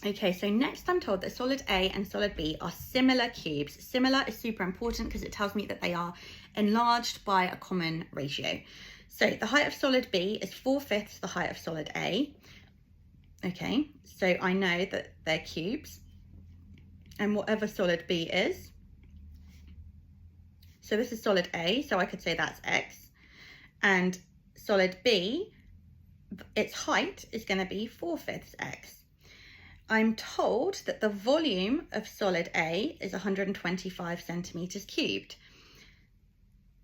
Okay, so next I'm told that solid A and solid B are similar cubes. Similar is super important because it tells me that they are enlarged by a common ratio. So the height of solid B is 4/5 the height of solid A. Okay, so I know that they're cubes, and whatever solid B is, so this is solid A, so I could say that's X, and solid B, its height is going to be 4/5 X. I'm told that the volume of solid A is 125 centimeters cubed.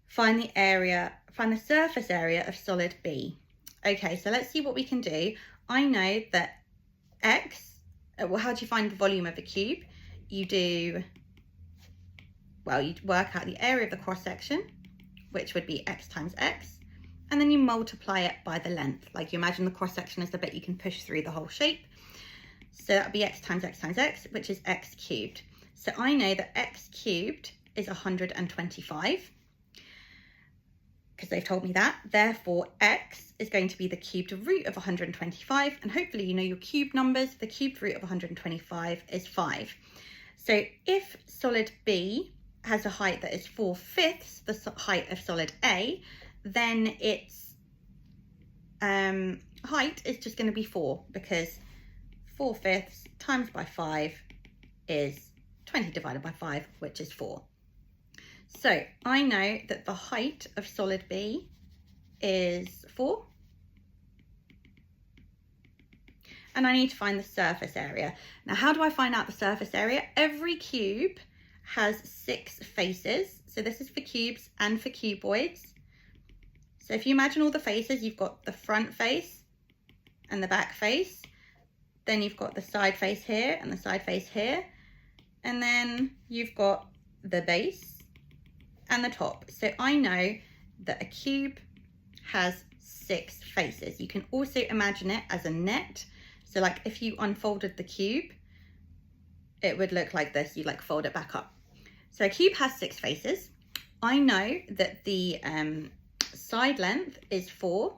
Find the surface area of solid B. Okay, so let's see what we can do. I know that X, well, how do you find the volume of a cube? You work out the area of the cross section, which would be X times X, and then you multiply it by the length. Like, you imagine the cross section is the bit you can push through the whole shape. So that would be X times X times X, which is X cubed. So I know that X cubed is 125, because they've told me that. Therefore, X is going to be the cubed root of 125, and hopefully you know your cube numbers. The cubed root of 125 is 5. So if solid B has a height that is 4/5 the height of solid A, then its height is just going to be 4, because 4/5 times by 5 is 20 divided by 5, which is 4. So I know that the height of solid B is 4. And I need to find the surface area. Now, how do I find out the surface area? Every cube has 6 faces. So this is for cubes and for cuboids. So if you imagine all the faces, you've got the front face and the back face. Then you've got the side face here and the side face here. And then you've got the base and the top. So I know that a cube has 6 faces. You can also imagine it as a net. So like if you unfolded the cube, it would look like this. You like fold it back up. So a cube has 6 faces. I know that the side length is 4.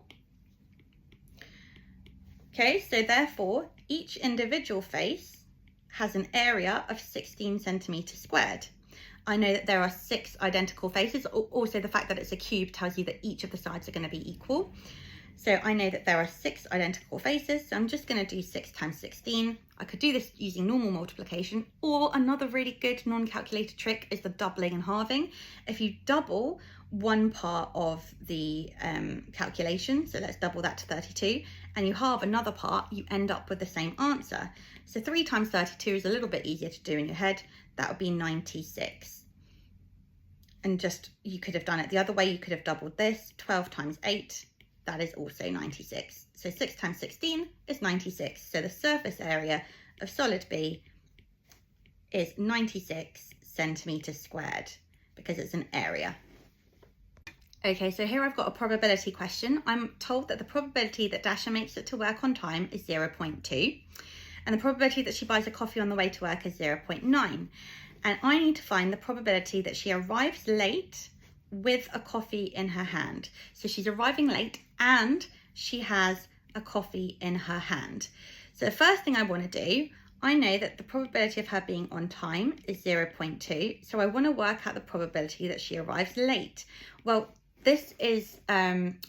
Okay, so therefore each individual face has an area of 16 centimeters squared. I know that there are 6 identical faces. Also, the fact that it's a cube tells you that each of the sides are going to be equal. So I know that there are 6 identical faces. So I'm just going to do 6 times 16. I could do this using normal multiplication, or another really good non-calculated trick is the doubling and halving. If you double one part of the calculation, so let's double that to 32, and you halve another part, you end up with the same answer. So 3 times 32 is a little bit easier to do in your head. That would be 96. And just, you could have done it the other way. You could have doubled this. 12 times 8, that is also 96. So 6 times 16 is 96. So the surface area of solid B is 96 centimeters squared, because it's an area. Okay, so here I've got a probability question. I'm told that the probability that Dasha makes it to work on time is 0.2, and the probability that she buys a coffee on the way to work is 0.9. And I need to find the probability that she arrives late with a coffee in her hand. So she's arriving late and she has a coffee in her hand. So the first thing I want to do, I know that the probability of her being on time is 0.2. So I want to work out the probability that she arrives late. Well, this is,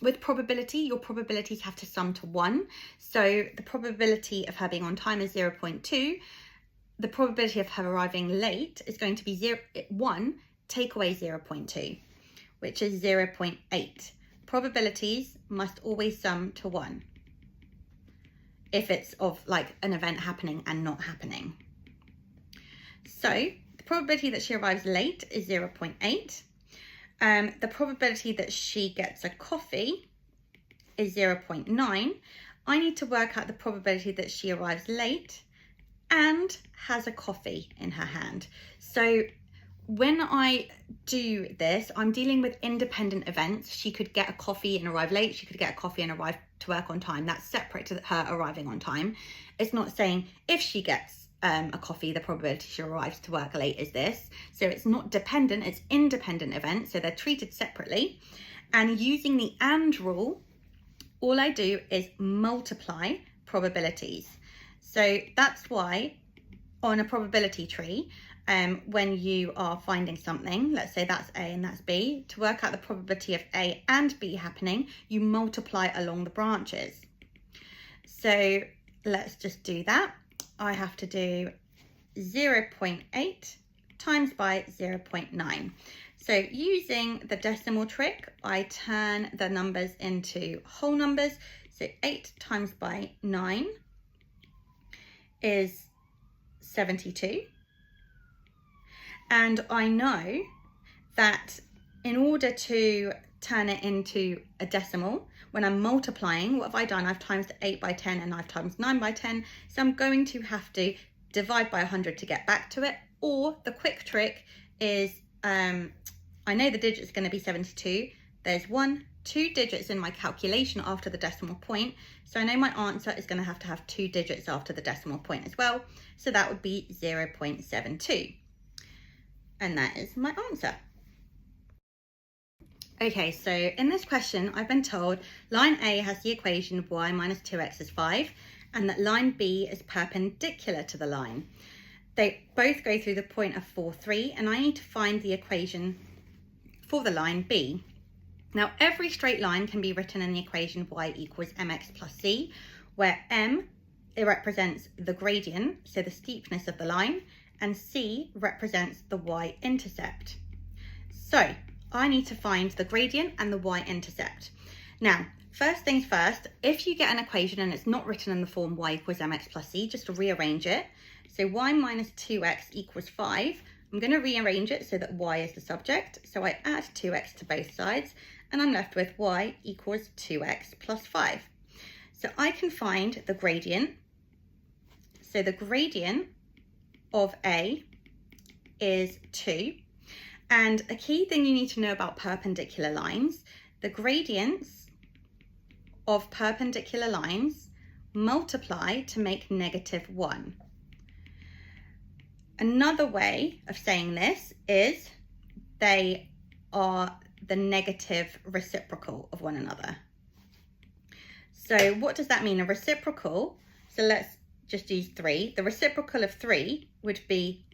with probability, your probabilities have to sum to 1. So the probability of her being on time is 0.2. The probability of her arriving late is going to be 1, take away 0.2, which is 0.8. Probabilities must always sum to 1 if it's of like an event happening and not happening. So the probability that she arrives late is 0.8. The probability that she gets a coffee is 0.9. I need to work out the probability that she arrives late and has a coffee in her hand. So when I do this, I'm dealing with independent events. She could get a coffee and arrive late. She could get a coffee and arrive to work on time. That's separate to her arriving on time. It's not saying if she gets a coffee, the probability she arrives to work late is this. So it's not dependent, it's independent events. So they're treated separately. And using the AND rule, all I do is multiply probabilities. So that's why on a probability tree, when you are finding something, let's say that's A and that's B, to work out the probability of A and B happening, you multiply along the branches. So let's just do that. I have to do 0.8 times by 0.9. So using the decimal trick, I turn the numbers into whole numbers. So 8 times by 9 is 72. And I know that in order to turn it into a decimal, when I'm multiplying, what have I done? I've times 8 by 10 and I've times 9 by 10. So I'm going to have to divide by 100 to get back to it. Or the quick trick is, I know the digit's going to be 72. There's 2 digits in my calculation after the decimal point. So I know my answer is going to have 2 digits after the decimal point as well. So that would be 0.72. And that is my answer. Okay, so in this question, I've been told line A has the equation of y minus 2x is 5, and that line B is perpendicular to the line. They both go through the point of 4, 3, and I need to find the equation for the line B. Now, every straight line can be written in the equation of y equals mx plus c, where m, it represents the gradient, so the steepness of the line, and c represents the y-intercept. So I need to find the gradient and the y-intercept. Now, first things first, if you get an equation and it's not written in the form y equals mx plus c, just rearrange it. So y minus 2x equals 5. I'm going to rearrange it so that y is the subject. So I add 2x to both sides, and I'm left with y equals 2x plus 5. So I can find the gradient. So the gradient of A is 2. And a key thing you need to know about perpendicular lines, the gradients of perpendicular lines multiply to make -1. Another way of saying this is they are the negative reciprocal of one another. So what does that mean? A reciprocal, so let's just use 3. The reciprocal of 3 would be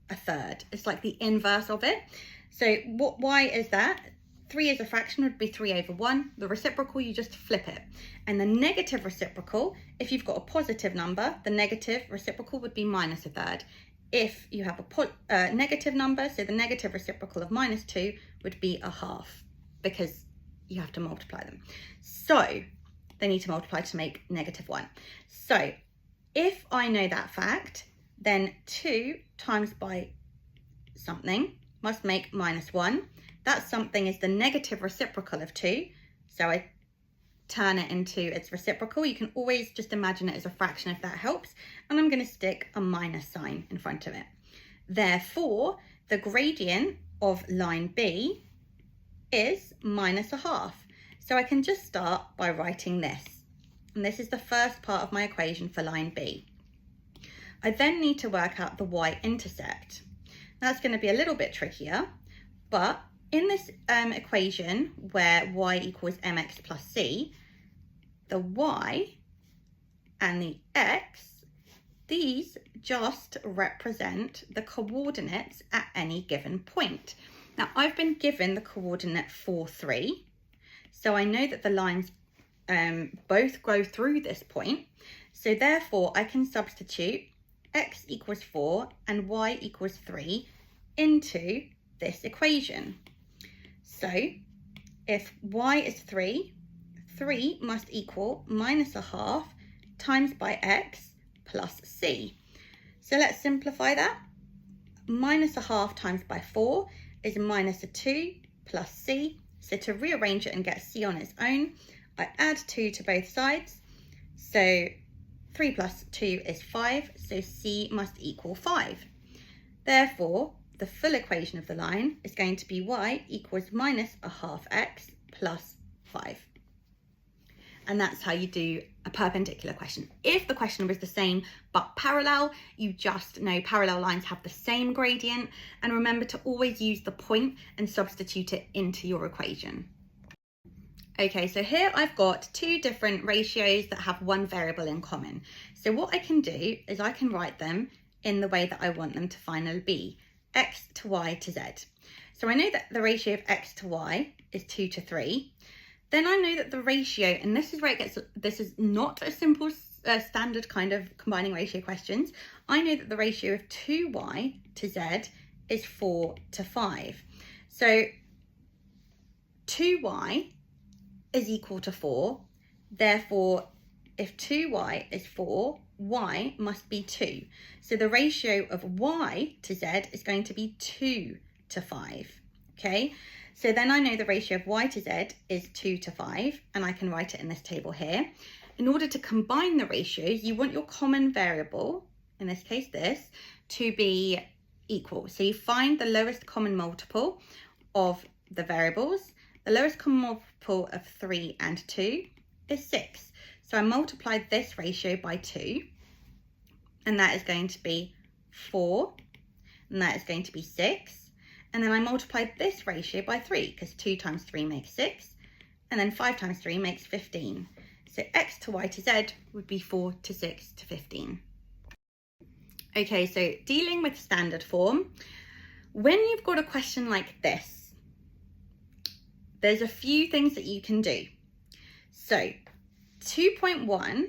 a third. It's like the inverse of it. So why is that? 3 as a fraction would be 3 over 1. The reciprocal, you just flip it. And the negative reciprocal, if you've got a positive number, the negative reciprocal would be minus a third. If you have a negative number, so the negative reciprocal of -2 would be a half, because you have to multiply them. So they need to multiply to make -1. So if I know that fact, then 2 times by something must make -1. That something is the negative reciprocal of 2. So I turn it into its reciprocal. You can always just imagine it as a fraction if that helps. And I'm going to stick a minus sign in front of it. Therefore, the gradient of line B is -1/2. So I can just start by writing this. And this is the first part of my equation for line B. I then need to work out the y-intercept. That's going to be a little bit trickier, but in this equation where y equals mx plus c, the y and the x, these just represent the coordinates at any given point. Now, I've been given the coordinate 4, 3, so I know that the lines both go through this point. So therefore, I can substitute x equals 4 and y equals 3 into this equation. So if y is 3, 3 must equal -1/2 times by x plus c. So let's simplify that. -1/2 times by 4 is -2 plus c. So to rearrange it and get c on its own, I add 2 to both sides. So 3 plus 2 is 5, so c must equal 5. Therefore, the full equation of the line is going to be y equals -1/2x plus 5. And that's how you do a perpendicular question. If the question was the same but parallel, you just know parallel lines have the same gradient. And remember to always use the point and substitute it into your equation. Okay, so here I've got two different ratios that have one variable in common. So what I can do is I can write them in the way that I want them to finally be, x to y to z. So I know that the ratio of x to y is 2 to 3. Then I know that the ratio, and this is where it gets, this is not a simple standard kind of combining ratio questions. I know that the ratio of 2y to z is 4 to 5. So 2y is equal to 4. Therefore, if 2y is 4, y must be 2. So the ratio of y to z is going to be 2 to 5. Okay, so then I know the ratio of y to z is 2 to 5, and I can write it in this table here. In order to combine the ratios, you want your common variable, in this case this, to be equal. So you find the lowest common multiple of the variables. The lowest common multiple of 3 and 2 is 6. So I multiplied this ratio by 2, and that is going to be 4, and that is going to be 6. And then I multiplied this ratio by 3, because 2 times 3 makes 6, and then 5 times 3 makes 15. So x to y to z would be 4 to 6 to 15. Okay, so dealing with standard form, when you've got a question like this, there's a few things that you can do. So 2.1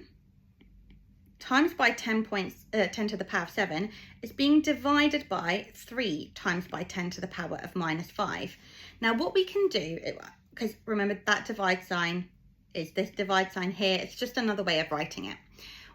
times by 10 to the power of 7 is being divided by 3 times by 10 to the power of minus 5. Now what we can do, because remember that divide sign is this divide sign here, it's just another way of writing it.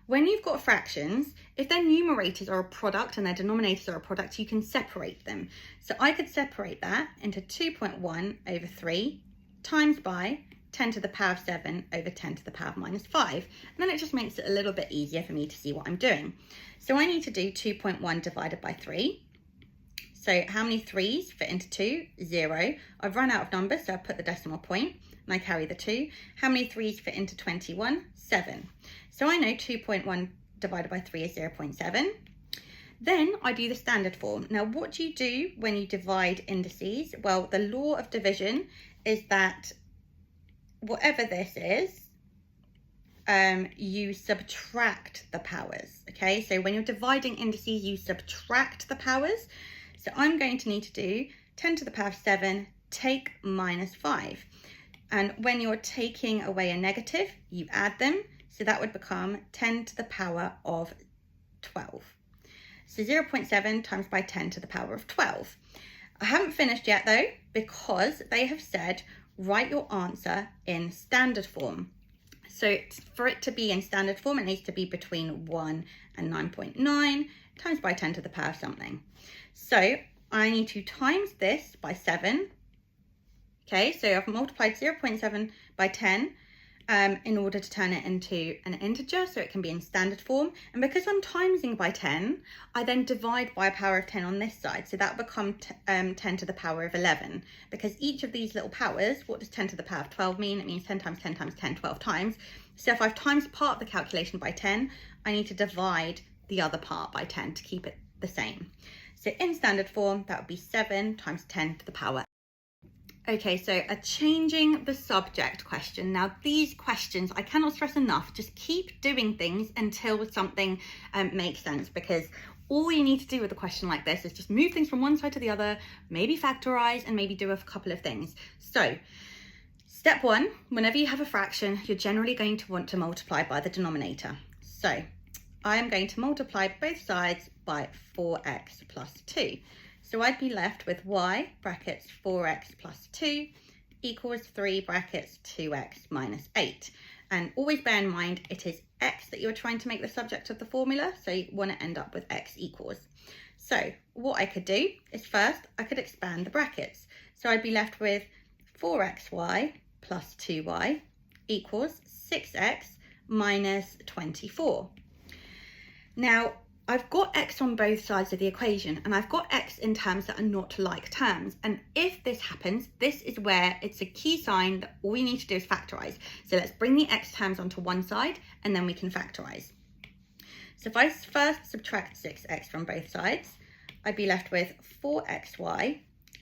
When you've got fractions, if their numerators are a product and their denominators are a product, you can separate them. So I could separate that into 2.1 over 3 times by 10 to the power of 7 over 10 to the power of minus 5. And then it just makes it a little bit easier for me to see what I'm doing. So I need to do 2.1 divided by 3. So how many 3's fit into 2? 0. I've run out of numbers, so I put the decimal point and I carry the 2. How many 3's fit into 21? 7. So I know 2.1 divided by 3 is 0.7. Then I do the standard form. Now what do you do when you divide indices? Well, the law of division is that whatever this is, you subtract the powers, okay? So when you're dividing indices, you subtract the powers. So I'm going to need to do 10 to the power of 7, take minus 5. And when you're taking away a negative, you add them. So that would become 10 to the power of 12. So 0.7 times by 10 to the power of 12. I haven't finished yet though, because they have said, write your answer in standard form. So for it to be in standard form, it needs to be between 1 and 9.9 times by 10 to the power of something. So I need to times this by 7. Okay, so I've multiplied 0.7 by 10 in order to turn it into an integer so it can be in standard form. And because I'm timesing by 10, I then divide by a power of 10 on this side. So that will become 10 to the power of 11. Because each of these little powers, what does 10 to the power of 12 mean? It means 10 times 10 times 10, 12 times. So if I've times part of the calculation by 10, I need to divide the other part by 10 to keep it the same. So in standard form, that would be 7 times 10 to the power. Okay, so a changing the subject question. Now these questions, I cannot stress enough, just keep doing things until something makes sense, because all you need to do with a question like this is just move things from one side to the other, maybe factorize, and maybe do a couple of things. So step 1, whenever you have a fraction, you're generally going to want to multiply by the denominator. So I am going to multiply both sides by 4x plus 2. So I'd be left with y brackets 4x plus 2 equals 3 brackets 2x minus 8. And always bear in mind it is x that you're trying to make the subject of the formula, so you want to end up with x equals. So what I could do is first I could expand the brackets. So I'd be left with 4xy plus 2y equals 6x minus 24. Now I've got x on both sides of the equation, and I've got x in terms that are not like terms. And if this happens, this is where it's a key sign that all we need to do is factorize. So let's bring the x terms onto one side and then we can factorize. So if I first subtract 6x from both sides, I'd be left with 4xy,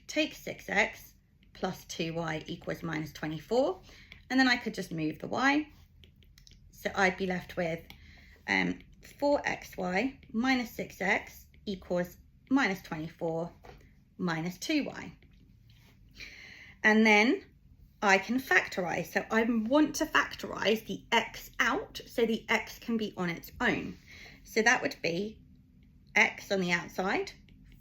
take 6x plus 2y equals minus 24. And then I could just move the y. So I'd be left with 4xy minus 6x equals minus 24 minus 2y. And then I can factorize. So I want to factorize the x out so the x can be on its own. So that would be x on the outside,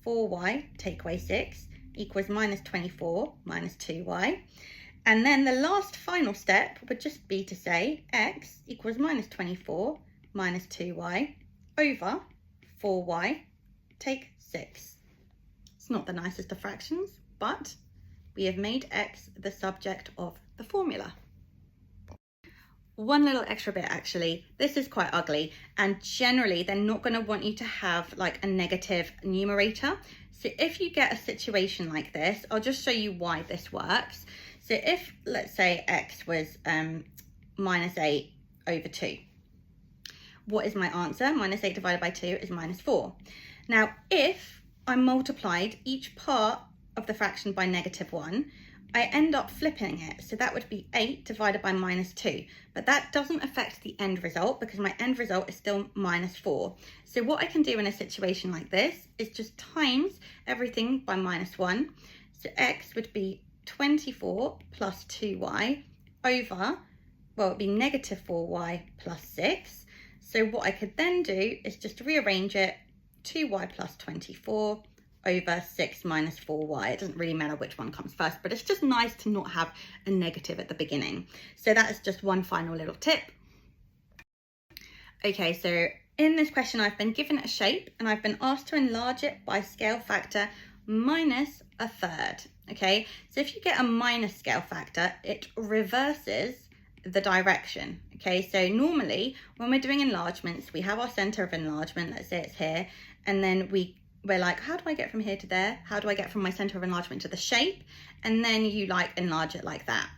4y take away 6 equals minus 24 minus 2y. And then the last final step would just be to say x equals minus 24 minus 2y over 4y take 6. It's not the nicest of fractions, but we have made x the subject of the formula. One little extra bit actually, this is quite ugly, and generally they're not going to want you to have like a negative numerator. So if you get a situation like this, I'll just show you why this works. So if, let's say, x was minus 8 over 2. What is my answer? Minus 8 divided by 2 is minus 4. Now, if I multiplied each part of the fraction by negative 1, I end up flipping it. So that would be 8 divided by minus 2. But that doesn't affect the end result because my end result is still minus 4. So what I can do in a situation like this is just times everything by minus 1. So x would be 24 plus 2y over, well, it would be negative 4y plus 6. So what I could then do is just rearrange it, 2y plus 24 over 6 minus 4y. It doesn't really matter which one comes first, but it's just nice to not have a negative at the beginning. So that is just one final little tip. Okay, so in this question, I've been given a shape and I've been asked to enlarge it by scale factor minus a third. Okay, so if you get a minus scale factor, it reverses the direction. Okay, so normally when we're doing enlargements, we have our center of enlargement, let's say it's here, and then we're like, how do I get from here to there? How do I get from my center of enlargement to the shape? And then you like enlarge it like that.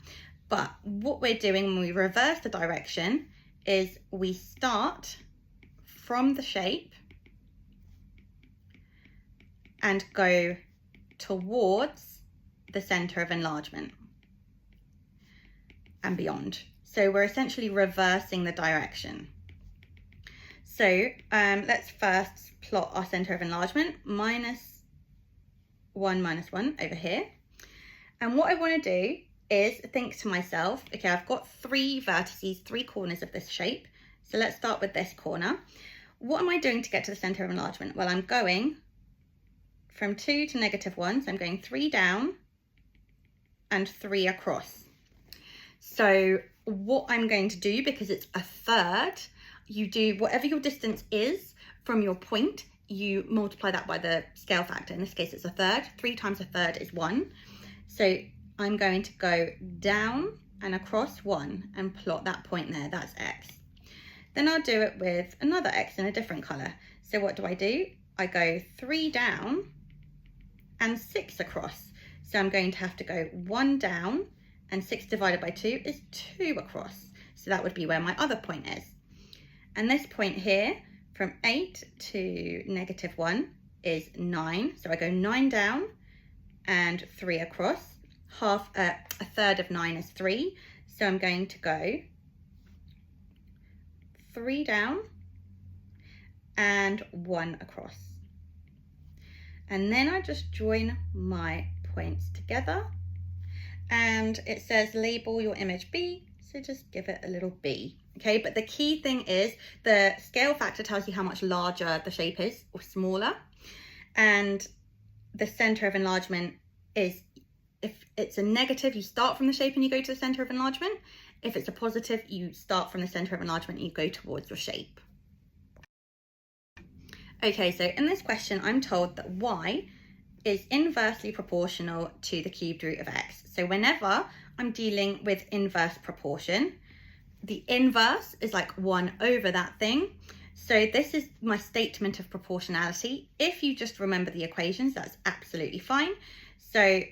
But what we're doing when we reverse the direction is we start from the shape and go towards the center of enlargement and beyond. So we're essentially reversing the direction. So let's first plot our center of enlargement, minus 1 over here. And what I want to do is think to myself, okay, I've got 3 vertices, 3 corners of this shape. So let's start with this corner. What am I doing to get to the center of enlargement? Well, I'm going from 2 to negative 1. So I'm going 3 down and 3 across. So what I'm going to do, because it's a third, you do whatever your distance is from your point, you multiply that by the scale factor. In this case, it's a third. 3 times a third is 1. So I'm going to go down and across 1 and plot that point there. That's x. Then I'll do it with another x in a different color. So what do? I go 3 down and 6 across. So I'm going to have to go 1 down, and 6 divided by 2 is 2 across. So that would be where my other point is. And this point here, from 8 to negative 1 is 9. So I go 9 down and 3 across. A third of 9 is 3. So I'm going to go 3 down and 1 across. And then I just join my points together, and it says label your image B, so just give it a little B. Okay, but the key thing is the scale factor tells you how much larger the shape is or smaller, and the center of enlargement is, if it's a negative, you start from the shape and you go to the center of enlargement. If it's a positive, you start from the center of enlargement and you go towards your shape. Okay, so in this question, I'm told that y is inversely proportional to the cubed root of x. So whenever I'm dealing with inverse proportion, the inverse is like 1 over that thing. So this is my statement of proportionality. If you just remember the equations, that's absolutely fine. So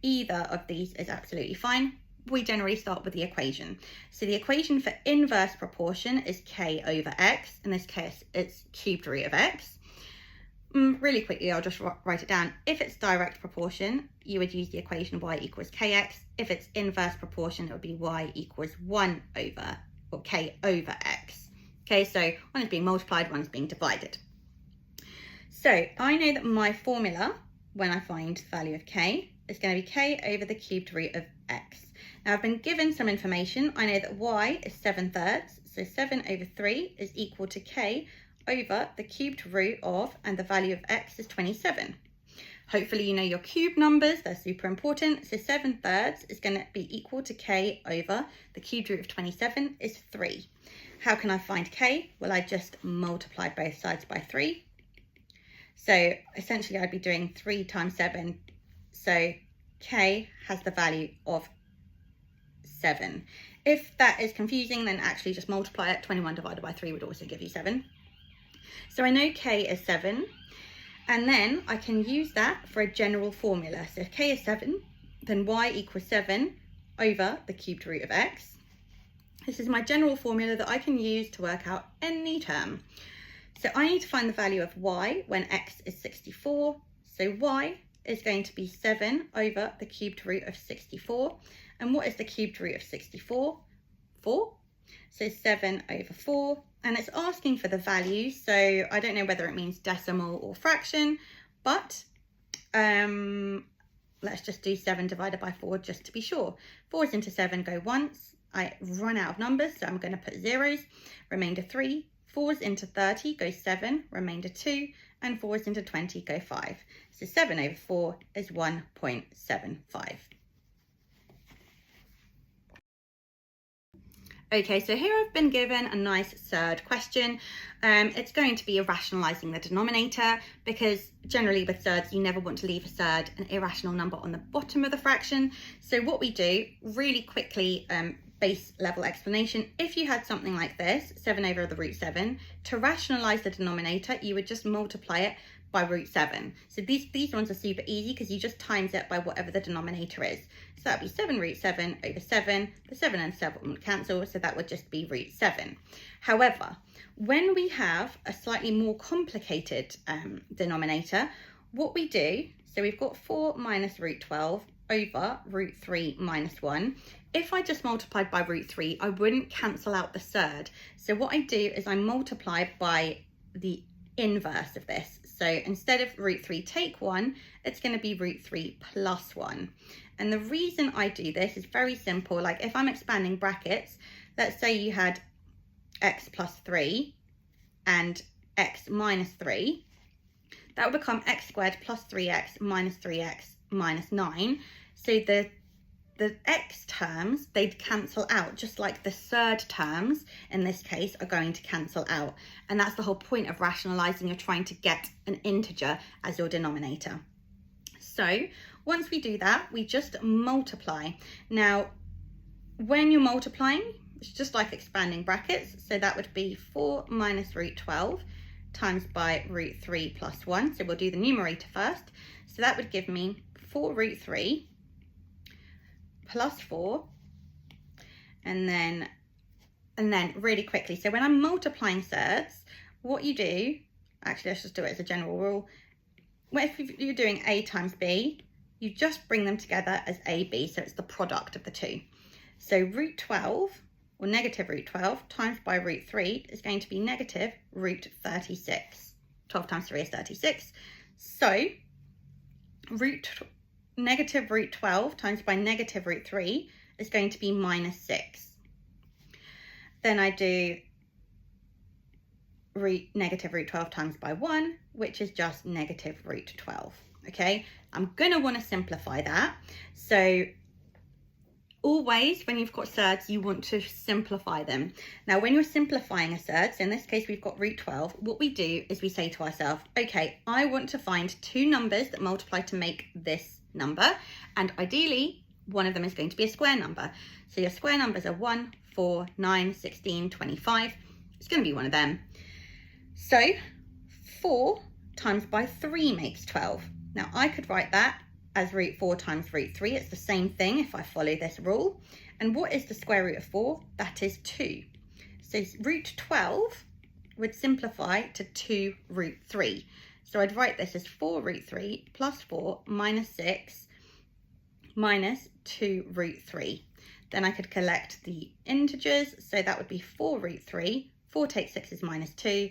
either of these is absolutely fine. We generally start with the equation. So the equation for inverse proportion is k over x. In this case, it's cubed root of x. Really quickly, I'll just write it down. If it's direct proportion, you would use the equation y equals kx. If it's inverse proportion, it would be y equals 1 over, or k over x. Okay, so one is being multiplied, one is being divided. So I know that my formula, when I find the value of k, is going to be k over the cubed root of x. Now I've been given some information. I know that y is 7/3, so 7 over 3 is equal to k over the cubed root of, and the value of x is 27. Hopefully you know your cube numbers, they're super important. So 7/3 is going to be equal to k over the cubed root of 27 is 3. How can I find k? Well, I just multiply both sides by 3. So essentially I'd be doing 3 times 7. So k has the value of 7. If that is confusing, then actually just multiply it. 21 divided by 3 would also give you 7. So I know k is 7, and then I can use that for a general formula. So if k is 7, then y equals 7 over the cubed root of x. This is my general formula that I can use to work out any term. So I need to find the value of y when x is 64. So y is going to be 7 over the cubed root of 64. And what is the cubed root of 64? 4. So 7 over 4. And it's asking for the value, so I don't know whether it means decimal or fraction, but let's just do 7 divided by 4 just to be sure. 4's into 7 go once. I run out of numbers, so I'm going to put zeros. Remainder 3. 4's into 30 goes 7, remainder 2, and 4's into 20 go 5. So 7 over 4 is 1.75. Okay, so here I've been given a nice third question. It's going to be rationalising the denominator, because generally with thirds you never want to leave a third, an irrational number on the bottom of the fraction. So what we do, really quickly, base level explanation, if you had something like this, 7 over the root 7, to rationalise the denominator you would just multiply it by root 7. So these ones are super easy because you just times it by whatever the denominator is. So that'd be 7 root 7 over 7. The 7 and 7 would cancel, so that would just be root 7. However, when we have a slightly more complicated denominator, what we do, so we've got 4 minus root 12 over root 3 minus 1. If I just multiplied by root 3, I wouldn't cancel out the third. So what I do is I multiply by the inverse of this. So instead of root 3 take 1, it's going to be root 3 plus 1. And the reason I do this is very simple. Like if I'm expanding brackets, let's say you had x plus 3 and x minus 3, that would become x squared plus 3x minus 9. So the x terms, they'd cancel out, just like the third terms in this case are going to cancel out. And that's the whole point of rationalising. You're trying to get an integer as your denominator. So once we do that, we just multiply. Now, when you're multiplying, it's just like expanding brackets. So that would be 4 minus root 12 times by root 3 plus 1. So we'll do the numerator first. So that would give me 4 root 3 plus 4, and then really quickly, so when I'm multiplying thirds, what you do, actually let's just do it as a general rule, if you're doing a times b, you just bring them together as ab, so it's the product of the two. So root 12, or negative root 12, times by root 3 is going to be negative root 36. 12 times 3 is 36. So negative root 12 times by negative root 3 is going to be minus 6. Then I do negative root 12 times by 1, which is just negative root 12. Okay, I'm going to want to simplify that. So always when you've got thirds, you want to simplify them. Now, when you're simplifying a third, so in this case we've got root 12, what we do is we say to ourselves, okay, I want to find two numbers that multiply to make this number, and ideally one of them is going to be a square number. So your square numbers are 1, 4, 9, 16, 25. It's going to be one of them. So 4 times by 3 makes 12. Now I could write that as root 4 times root 3. It's the same thing if I follow this rule. And what is the square root of 4? That is 2. So root 12 would simplify to 2 root 3. So I'd write this as 4 root 3 plus 4 minus 6 minus 2 root 3. Then I could collect the integers. So that would be 4 root 3. 4 take 6 is minus 2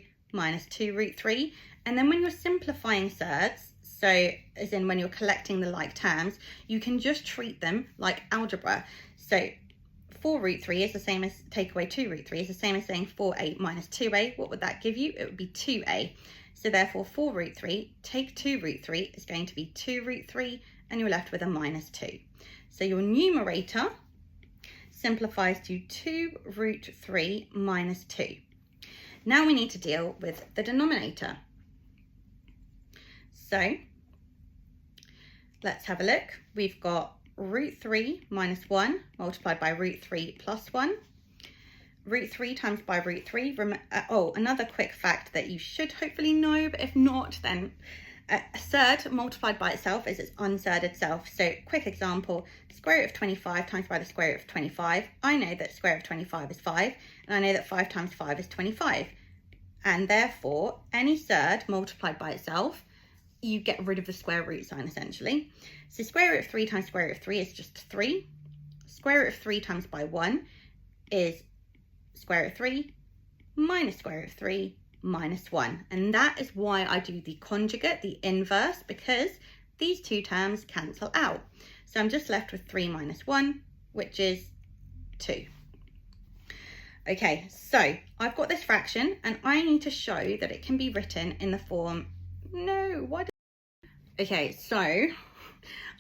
root 3. And then when you're simplifying surds, so as in when you're collecting the like terms, you can just treat them like algebra. So 4 root 3 is the same as, take away 2 root 3 is the same as saying 4a minus 2a. What would that give you? It would be 2a. So therefore 4 root 3, take 2 root 3 is going to be 2 root 3, and you're left with a minus 2. So your numerator simplifies to 2 root 3 minus 2. Now we need to deal with the denominator. So let's have a look. We've got root 3 minus 1 multiplied by root 3 plus 1. Root 3 times by root 3. Another quick fact that you should hopefully know, but if not, then a surd multiplied by itself is its unsurd self. So quick example, square root of 25 times by the square root of 25. I know that square root of 25 is 5, and I know that 5 times 5 is 25. And therefore, any surd multiplied by itself, you get rid of the square root sign essentially. So square root of 3 times square root of 3 is just 3. Square root of 3 times by 1 is square root of 3 minus square root of 3 minus 1. And that is why I do the conjugate, the inverse, because these two terms cancel out. So I'm just left with 3 minus 1, which is 2. Okay, so I've got this fraction and I need to show that it can be written in the form, okay, so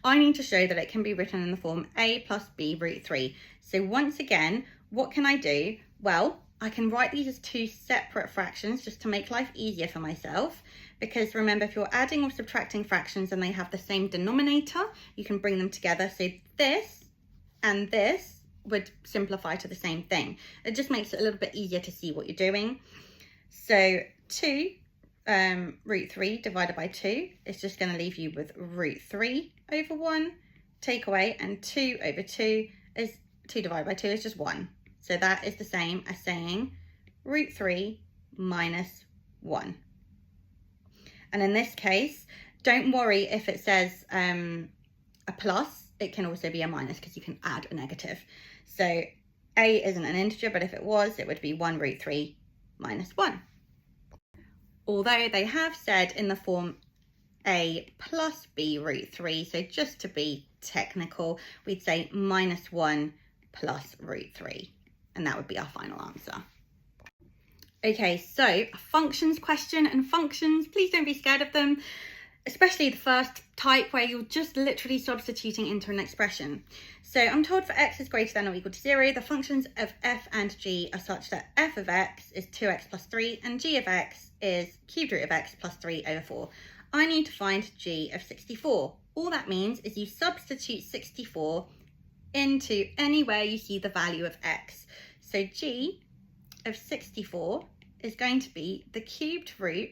I need to show that it can be written in the form a plus b root 3. So once again, what can I do? Well, I can write these as two separate fractions just to make life easier for myself. Because remember, if you're adding or subtracting fractions and they have the same denominator, you can bring them together. So this and this would simplify to the same thing. It just makes it a little bit easier to see what you're doing. So 2 root 3 divided by 2 is just going to leave you with root 3 over 1. Take away, and 2 over 2 is 2 divided by 2 is just 1. So that is the same as saying root 3 minus 1. And in this case, don't worry if it says a plus, it can also be a minus because you can add a negative. So a isn't an integer, but if it was, it would be 1 root 3 minus 1. Although they have said in the form a plus b root 3, so just to be technical, we'd say minus 1 plus root 3. And that would be our final answer. Okay, so a functions question, and functions, please don't be scared of them, especially the first type where you're just literally substituting into an expression. So I'm told for x is greater than or equal to 0, the functions of f and g are such that f of x is 2x plus 3 and g of x is cubed root of x plus 3 over 4. I need to find g of 64. All that means is you substitute 64 into anywhere you see the value of x. So g of 64 is going to be the cubed root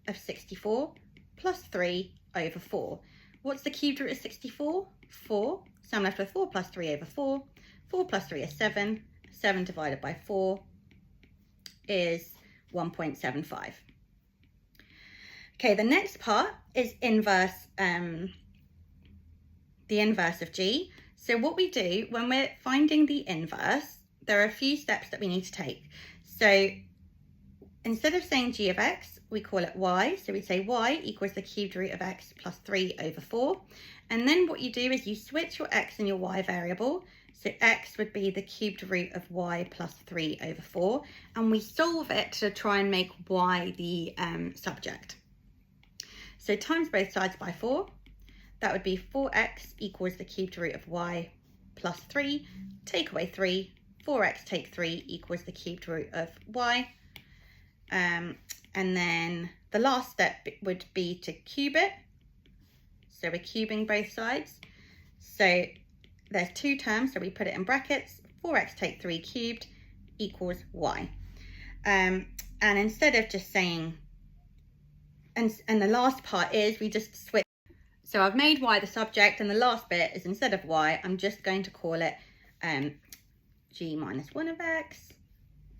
of 64 plus 3 over 4. What's the cubed root of 64? 4. So I'm left with 4 plus 3 over 4. 4 plus 3 is 7. 7 divided by 4 is 1.75. Okay, the next part is inverse, the inverse of g. So what we do when we're finding the inverse, there are a few steps that we need to take. So instead of saying g of x, we call it y. So we say y equals the cubed root of x plus 3 over 4. And then what you do is you switch your x and your y variable. So x would be the cubed root of y plus 3 over 4. And we solve it to try and make y the subject. So times both sides by 4. That would be 4x equals the cubed root of y plus 3. Take away 3. 4x take 3 equals the cubed root of y. And then the last step would be to cube it. So we're cubing both sides. So there's two terms, so we put it in brackets. 4x take 3 cubed equals y. And instead of just saying, and the last part is we just switch. So I've made y the subject, and the last bit is instead of y, I'm just going to call it g minus 1 of x.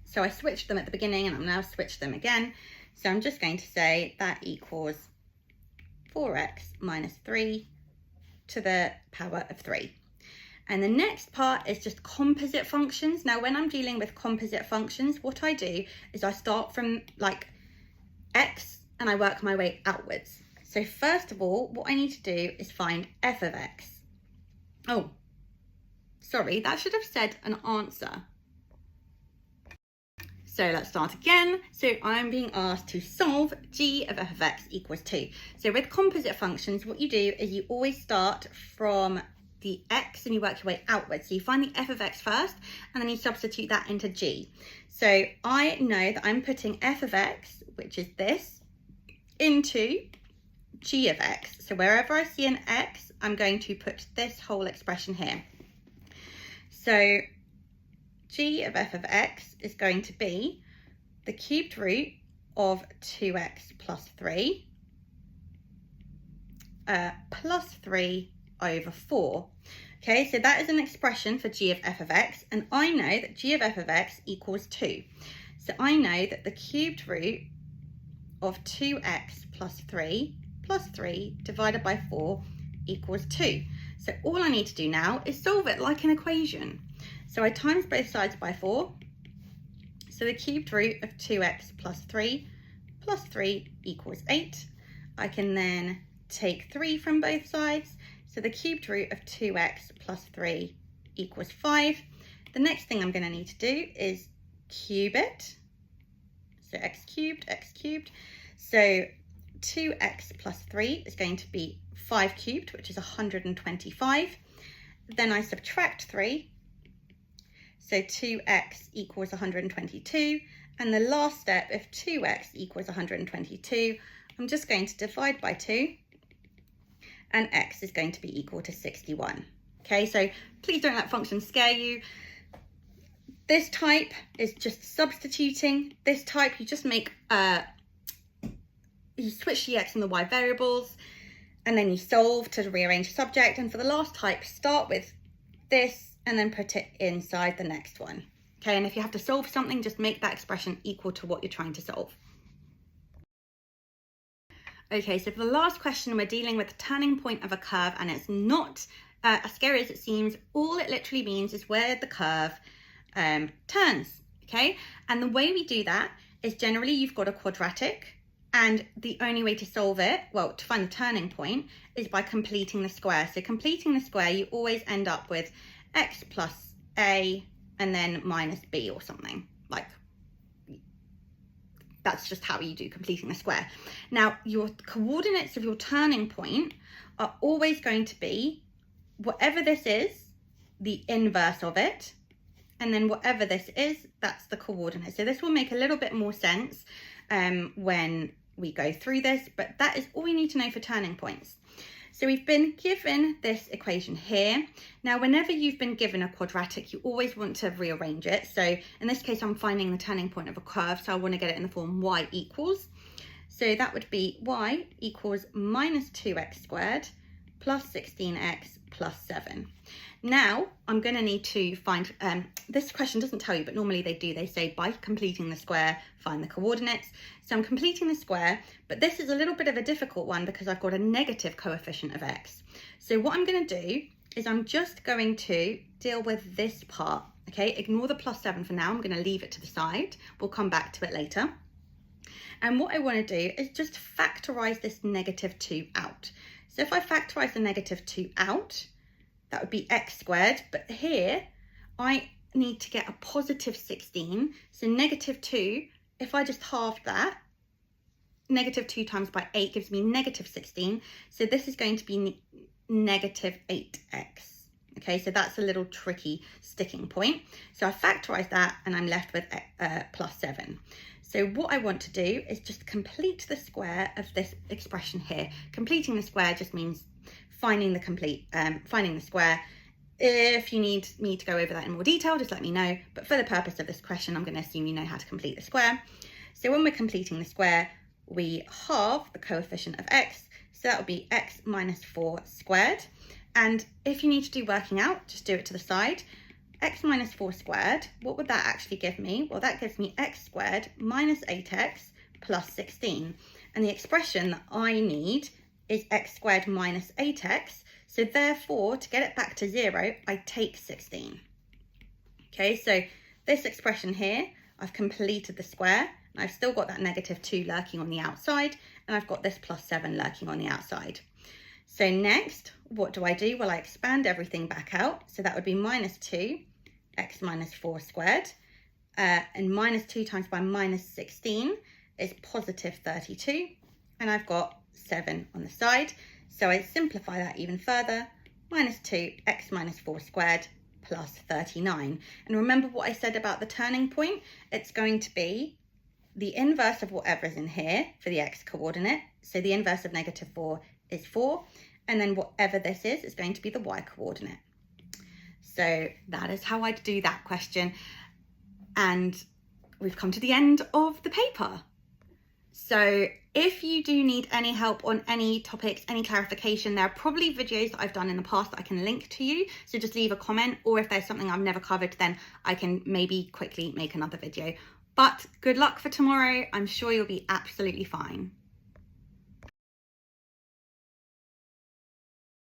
So I switched them at the beginning and I've now switched them again. So I'm just going to say that equals 4x minus 3 to the power of 3. And the next part is just composite functions. Now, when I'm dealing with composite functions, what I do is I start from like x and I work my way outwards. So first of all, what I need to do is find f of x. Oh, sorry, that should have said an answer. So let's start again. So I'm being asked to solve g of f of x equals 2. So with composite functions, what you do is you always start from the x and you work your way outwards. So you find the f of x first and then you substitute that into g. So I know that I'm putting f of x, which is this, into g of x. So wherever I see an x, I'm going to put this whole expression here. So g of f of x is going to be the cubed root of 2x plus 3 plus 3 over 4. Okay, so that is an expression for g of f of x, and I know that g of f of x equals 2. So I know that the cubed root of 2x plus 3 divided by 4 equals 2. So all I need to do now is solve it like an equation. So I times both sides by 4. So the cubed root of 2x plus 3 equals 8. I can then take 3 from both sides. So the cubed root of 2x plus 3 equals 5. The next thing I'm going to need to do is cube it. So x cubed. So 2x plus 3 is going to be 5 cubed, which is 125. Then I subtract 3. So 2x equals 122. And the last step, if 2x equals 122, I'm just going to divide by 2. And x is going to be equal to 61. Okay, so please don't let functions scare you. This type is just substituting. This type, you just make, you switch the x and the y variables, and then you solve to rearrange the subject. And for the last type, start with this and then put it inside the next one. Okay, and if you have to solve something, just make that expression equal to what you're trying to solve. Okay, so for the last question, we're dealing with the turning point of a curve, and it's not as scary as it seems. All it literally means is where the curve turns, okay? And the way we do that is generally you've got a quadratic, and the only way to solve it, well, to find the turning point, is by completing the square. So completing the square, you always end up with x plus a and then minus b or something. Like, that's just how you do completing the square. Now, your coordinates of your turning point are always going to be whatever this is, the inverse of it, and then whatever this is, that's the coordinate. So this will make a little bit more sense when we go through this, but that is all we need to know for turning points. So we've been given this equation here. Now, whenever you've been given a quadratic, you always want to rearrange it. So in this case, I'm finding the turning point of a curve, so I want to get it in the form y equals. So that would be y equals minus 2x squared plus 16x plus 7. Now, I'm going to need to find, this question doesn't tell you, but normally they do. They say by completing the square, find the coordinates. So I'm completing the square, but this is a little bit of a difficult one because I've got a negative coefficient of x. So what I'm going to do is I'm just going to deal with this part, okay? Ignore the plus 7 for now. I'm going to leave it to the side. We'll come back to it later. And what I want to do is just factorize this negative 2 out. So if I factorize the negative 2 out, that would be x squared, but here I need to get a positive 16. So negative 2, if I just halve that, negative 2 times by 8 gives me negative 16. So this is going to be negative 8x. Okay, so that's a little tricky sticking point. So I factorize that and I'm left with plus 7. So what I want to do is just complete the square of this expression here. Completing the square just means finding the square. If you need me to go over that in more detail, just let me know. But for the purpose of this question, I'm going to assume you know how to complete the square. So when we're completing the square, we halve the coefficient of x. So that would be x minus 4 squared. And if you need to do working out, just do it to the side. X minus 4 squared, what would that actually give me? Well, that gives me x squared minus 8x plus 16. And the expression that I need is x squared minus 8x. So therefore, to get it back to 0, I take 16. Okay, so this expression here, I've completed the square, and I've still got that -2 lurking on the outside, and I've got this +7 lurking on the outside. So next, what do? Well, I expand everything back out. So that would be -2, x minus 4 squared, and -2 times by -16 is +32, and I've got 7 on the side. So I simplify that even further, -2, x minus 4 squared, plus 39. And remember what I said about the turning point? It's going to be the inverse of whatever is in here for the x coordinate. So the inverse of -4 is 4. And then whatever this is going to be the y coordinate. So that is how I'd do that question. And we've come to the end of the paper. So if you do need any help on any topics, any clarification, there are probably videos that I've done in the past that I can link to you. So just leave a comment, or if there's something I've never covered, then I can maybe quickly make another video. But good luck for tomorrow. I'm sure you'll be absolutely fine.